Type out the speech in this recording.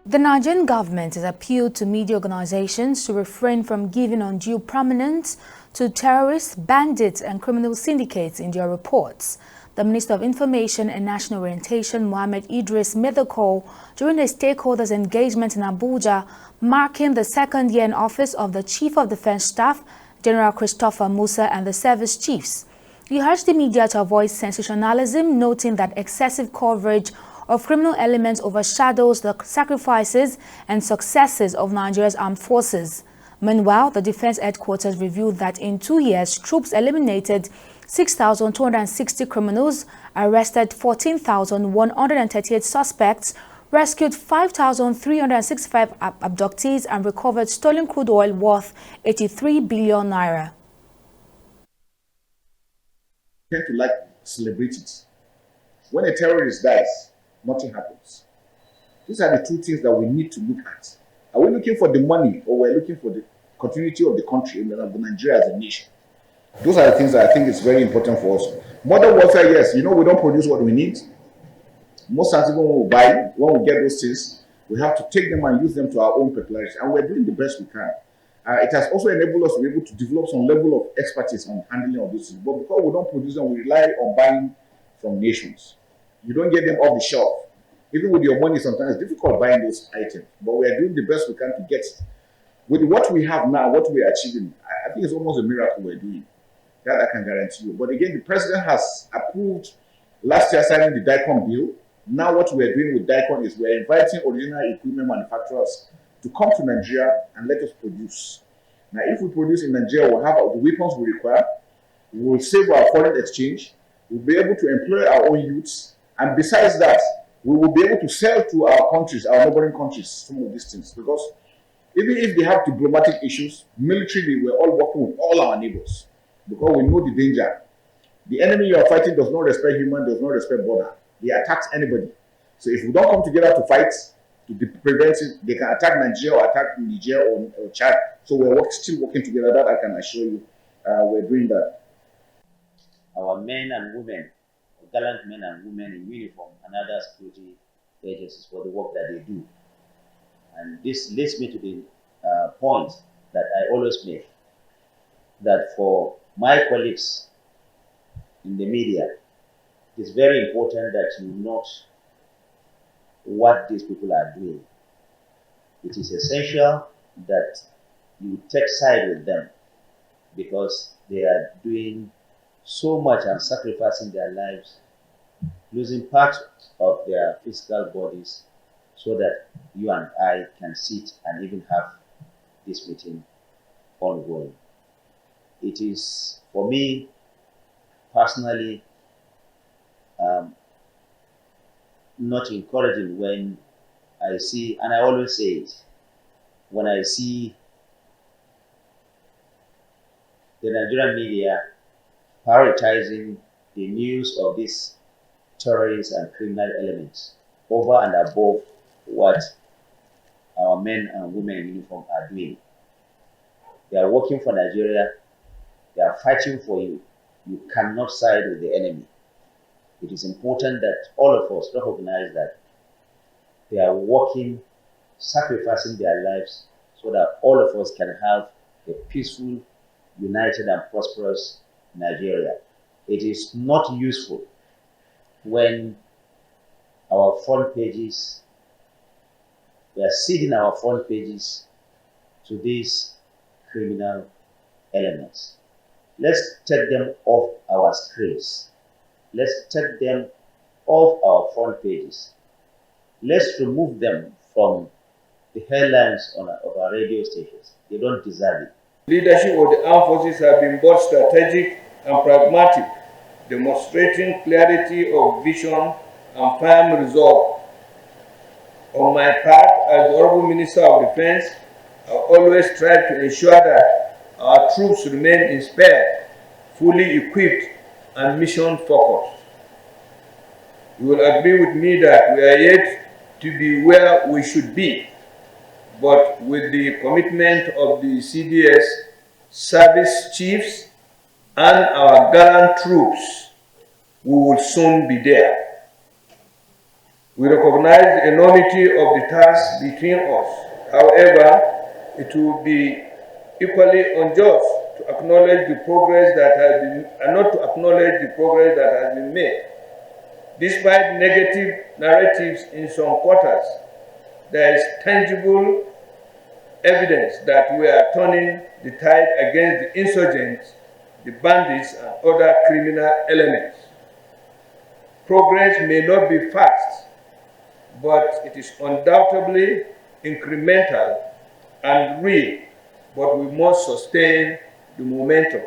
The Nigerian government has appealed to media organizations to refrain from giving undue prominence to terrorists, bandits and criminal syndicates in their reports. The Minister of Information and National Orientation, Mohammed Idris, made the call during a stakeholders' engagement in Abuja, marking the second year in office of the Chief of Defense Staff, General Christopher Musa, and the service chiefs. He urged the media to avoid sensationalism, noting that excessive coverage of criminal elements overshadows the sacrifices and successes of Nigeria's armed forces. Meanwhile, the Defense Headquarters revealed that in 2 years, troops eliminated 6,260 criminals, arrested 14,138 suspects, rescued 5,365 abductees, and recovered stolen crude oil worth 83 billion naira. I tend to like celebrities. When a terrorist dies, nothing happens. These are the two things that we need to look at. Are we looking for the money, or we're looking for the continuity of the country and of Nigeria as a nation? Those are the things that I think is very important for us. Modern warfare, yes, we don't produce what we need. Most times, even when we buy, when we get those things, we have to take them and use them to our own peculiarity, and we're doing the best we can. It has also enabled us to be able to develop some level of expertise on handling of these things. But because we don't produce them, we rely on buying from nations. You don't get them off the shelf. Even with your money, sometimes it's difficult buying those items. But we are doing the best we can to get it. With what we have now, what we are achieving, I think it's almost a miracle we're doing. That I can guarantee you. But again, the president has approved last year signing the DICON bill. Now what we're doing with DICON is we're inviting original equipment manufacturers to come to Nigeria and let us produce. Now, if we produce in Nigeria, we'll have the weapons we require. We will save our foreign exchange. We'll be able to employ our own youths. And besides that, we will be able to sell to our countries, our neighboring countries, some of these things. Because even if they have diplomatic issues, militarily, we're all working with all our neighbors. Because we know the danger. The enemy you are fighting does not respect human, does not respect border. They attack anybody. So if we don't come together to fight, to prevent it, they can attack Nigeria or attack Niger or Chad. So we're still working together. That I can assure you. We're doing that. Our men and women, gallant men and women in uniform and other security agencies for the work that they do. And this leads me to the point that I always make, that for my colleagues in the media, it is very important that you note what these people are doing. It is essential that you take side with them because they are doing so much and sacrificing their lives, losing part of their physical bodies so that you and I can sit and even have this meeting ongoing. It is, for me personally, not encouraging when I see, and I always say it, when I see the Nigerian media prioritizing the news of these terrorists and criminal elements over and above what our men and women in uniform are doing. They are working for Nigeria. They are fighting for you. You cannot side with the enemy. It is important that all of us recognize that they are working, sacrificing their lives so that all of us can have a peaceful, united and prosperous Nigeria. It is not useful when our front pages, we are ceding our front pages to these criminal elements. Let's take them off our screens. Let's take them off our front pages. Let's remove them from the headlines of our radio stations. They don't deserve it. Leadership of the armed forces have been both strategic and pragmatic, demonstrating clarity of vision and firm resolve. On my part, as the Honorable Minister of Defense, I always strive to ensure that our troops remain inspired, fully equipped, and mission-focused. You will agree with me that we are yet to be where we should be, but with the commitment of the CDS service chiefs and our gallant troops, we will soon be there. We recognize the enormity of the task between us. However, it would be equally unjust to acknowledge the progress that has been, and not to acknowledge the progress that has been made. Despite negative narratives in some quarters, there is tangible evidence that we are turning the tide against the insurgents, the bandits, and other criminal elements. Progress may not be fast, but it is undoubtedly incremental and real, but we must sustain the momentum.